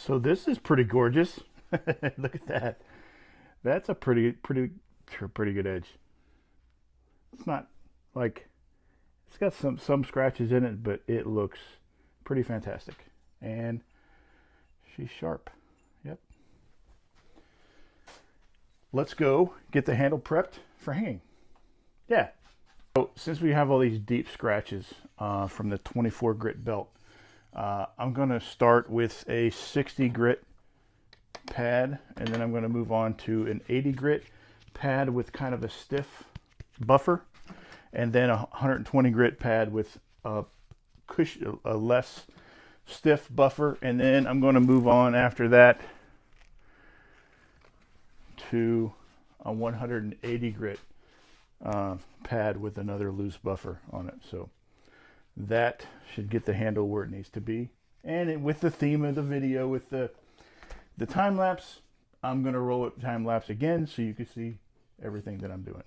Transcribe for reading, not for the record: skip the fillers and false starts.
So this is pretty gorgeous. Look at that. That's a pretty good edge. It's not like, it's got some scratches in it, but it looks pretty fantastic. And she's sharp. Yep. Let's go get the handle prepped for hanging. Yeah. So since we have all these deep scratches from the 24 grit belt, I'm going to start with a 60 grit pad, and then I'm going to move on to an 80 grit pad with kind of a stiff buffer, and then a 120 grit pad with a less stiff buffer, and then I'm going to move on after that to a 180 grit pad with another loose buffer on it. So that should get the handle where it needs to be. And with the theme of the video, with the time lapse, I'm going to roll it time lapse again so you can see everything that I'm doing.